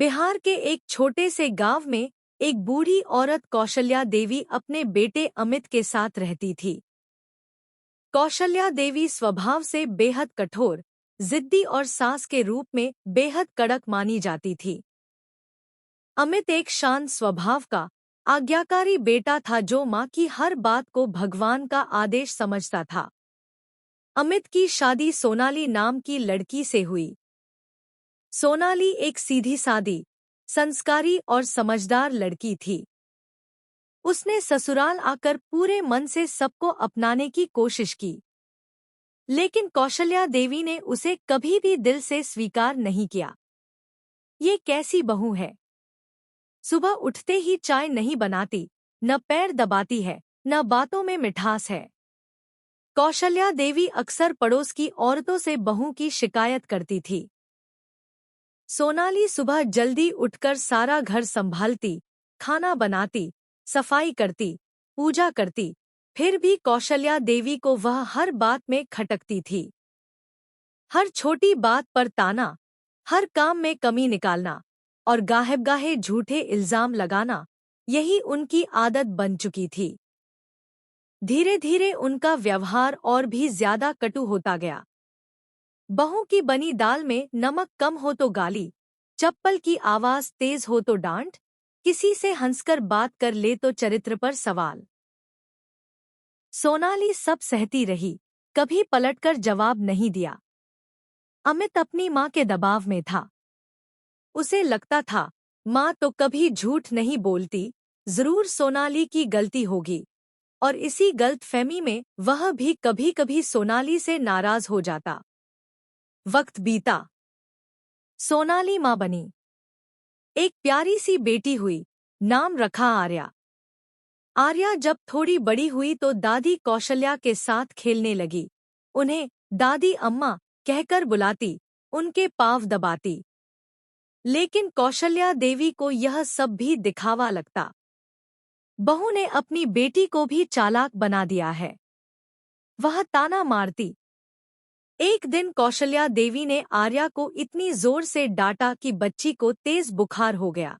बिहार के एक छोटे से गांव में एक बूढ़ी औरत कौशल्या देवी अपने बेटे अमित के साथ रहती थी। कौशल्या देवी स्वभाव से बेहद कठोर, जिद्दी और सास के रूप में बेहद कड़क मानी जाती थी। अमित एक शांत स्वभाव का आज्ञाकारी बेटा था जो माँ की हर बात को भगवान का आदेश समझता था। अमित की शादी सोनाली नाम की लड़की से हुई। सोनाली एक सीधी सादी, संस्कारी और समझदार लड़की थी। उसने ससुराल आकर पूरे मन से सबको अपनाने की कोशिश की, लेकिन कौशल्या देवी ने उसे कभी भी दिल से स्वीकार नहीं किया। ये कैसी बहू है, सुबह उठते ही चाय नहीं बनाती, न पैर दबाती है, न बातों में मिठास है। कौशल्या देवी अक्सर पड़ोस की औरतों से बहू की शिकायत करती थी। सोनाली सुबह जल्दी उठकर सारा घर संभालती, खाना बनाती, सफाई करती, पूजा करती, फिर भी कौशल्या देवी को वह हर बात में खटकती थी। हर छोटी बात पर ताना, हर काम में कमी निकालना और गाहे-बगाहे झूठे इल्जाम लगाना, यही उनकी आदत बन चुकी थी। धीरे धीरे उनका व्यवहार और भी ज्यादा कटु होता गया। बहू की बनी दाल में नमक कम हो तो गाली, चप्पल की आवाज तेज हो तो डांट, किसी से हंसकर बात कर ले तो चरित्र पर सवाल। सोनाली सब सहती रही, कभी पलटकर जवाब नहीं दिया। अमित अपनी माँ के दबाव में था। उसे लगता था माँ तो कभी झूठ नहीं बोलती, जरूर सोनाली की गलती होगी, और इसी गलतफहमी में वह भी कभी-कभी सोनाली से नाराज हो जाता। वक्त बीता, सोनाली माँ बनी। एक प्यारी सी बेटी हुई, नाम रखा आर्या। आर्या जब थोड़ी बड़ी हुई तो दादी कौशल्या के साथ खेलने लगी। उन्हें दादी अम्मा कहकर बुलाती, उनके पाँव दबाती। लेकिन कौशल्या देवी को यह सब भी दिखावा लगता। बहू ने अपनी बेटी को भी चालाक बना दिया है, वह ताना मारती। एक दिन कौशल्या देवी ने आर्या को इतनी जोर से डांटा कि बच्ची को तेज बुखार हो गया।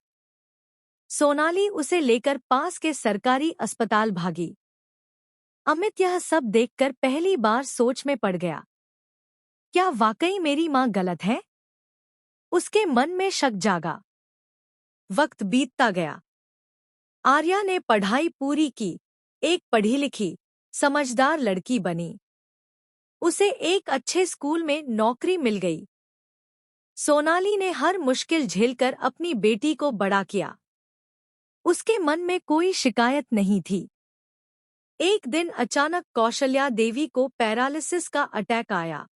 सोनाली उसे लेकर पास के सरकारी अस्पताल भागी। अमित यह सब देखकर पहली बार सोच में पड़ गया। क्या वाकई मेरी माँ गलत है? उसके मन में शक जागा। वक्त बीतता गया। आर्या ने पढ़ाई पूरी की, एक पढ़ी लिखी, समझदार लड़की बनी। उसे एक अच्छे स्कूल में नौकरी मिल गई। सोनाली ने हर मुश्किल झेलकर अपनी बेटी को बड़ा किया। उसके मन में कोई शिकायत नहीं थी। एक दिन अचानक कौशल्या देवी को पैरालिसिस का अटैक आया।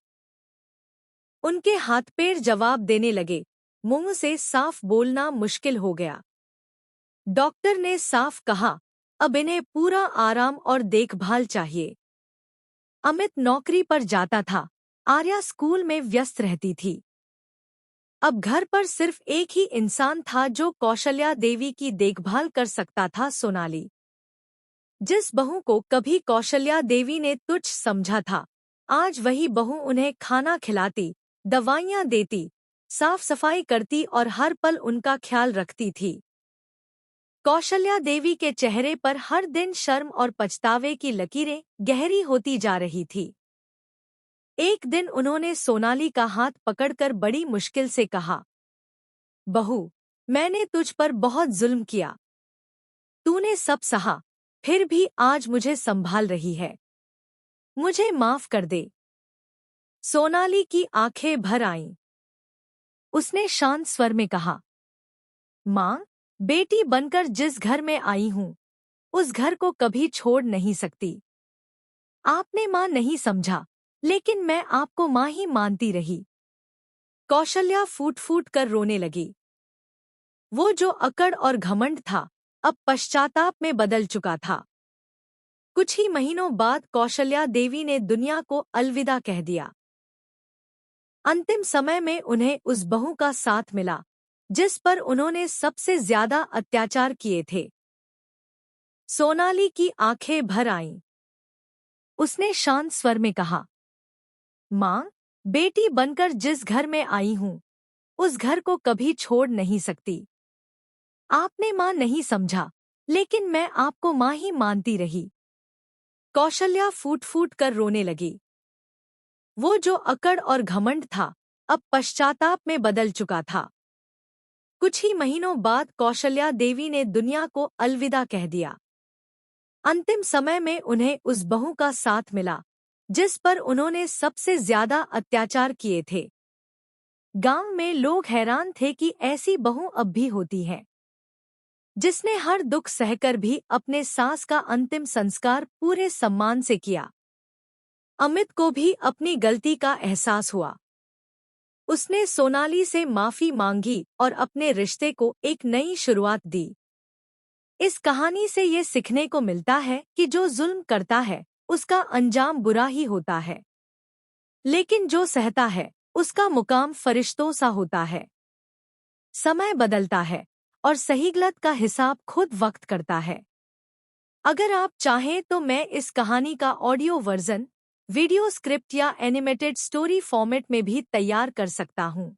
उनके हाथ पैर जवाब देने लगे, मुंह से साफ बोलना मुश्किल हो गया। डॉक्टर ने साफ कहा, अब इन्हें पूरा आराम और देखभाल चाहिए। अमित नौकरी पर जाता था, आर्या स्कूल में व्यस्त रहती थी। अब घर पर सिर्फ एक ही इंसान था जो कौशल्या देवी की देखभाल कर सकता था, सोनाली। जिस बहू को कभी कौशल्या देवी ने तुच्छ समझा था, आज वही बहू उन्हें खाना खिलाती, दवाइयाँ देती, साफ सफाई करती और हर पल उनका ख्याल रखती थी। कौशल्या देवी के चेहरे पर हर दिन शर्म और पछतावे की लकीरें गहरी होती जा रही थी। एक दिन उन्होंने सोनाली का हाथ पकड़कर बड़ी मुश्किल से कहा, बहू, मैंने तुझ पर बहुत जुल्म किया। तूने सब सहा, फिर भी आज मुझे संभाल रही है। मुझे माफ कर दे। सोनाली की आंखें भर आईं। उसने शांत स्वर में कहा, माँ, बेटी बनकर जिस घर में आई हूँ, उस घर को कभी छोड़ नहीं सकती। आपने माँ नहीं समझा, लेकिन मैं आपको माँ ही मानती रही। कौशल्या फूट फूट कर रोने लगी। वो जो अकड़ और घमंड था, अब पश्चाताप में बदल चुका था। कुछ ही महीनों बाद कौशल्या देवी ने दुनिया को अलविदा कह दिया। अंतिम समय में उन्हें उस बहू का साथ मिला, जिस पर उन्होंने सबसे ज्यादा अत्याचार किए थे। सोनाली की आंखें भर आईं। उसने शांत स्वर में कहा, माँ, बेटी बनकर जिस घर में आई हूँ, उस घर को कभी छोड़ नहीं सकती। आपने माँ नहीं समझा, लेकिन मैं आपको माँ ही मानती रही। कौशल्या फूट फूट कर रोने लगी। वो जो अकड़ और घमंड था, अब पश्चाताप में बदल चुका था। कुछ ही महीनों बाद कौशल्या देवी ने दुनिया को अलविदा कह दिया। अंतिम समय में उन्हें उस बहू का साथ मिला जिस पर उन्होंने सबसे ज्यादा अत्याचार किए थे। गांव में लोग हैरान थे कि ऐसी बहू अब भी होती है, जिसने हर दुख सहकर भी अपने सास का अंतिम संस्कार पूरे सम्मान से किया। अमित को भी अपनी गलती का एहसास हुआ। उसने सोनाली से माफी मांगी और अपने रिश्ते को एक नई शुरुआत दी। इस कहानी से ये सीखने को मिलता है कि जो जुल्म करता है उसका अंजाम बुरा ही होता है, लेकिन जो सहता है उसका मुकाम फरिश्तों सा होता है। समय बदलता है और सही गलत का हिसाब खुद वक्त करता है। अगर आप चाहें तो मैं इस कहानी का ऑडियो वर्जन, वीडियो स्क्रिप्ट या एनिमेटेड स्टोरी फॉर्मेट में भी तैयार कर सकता हूँ।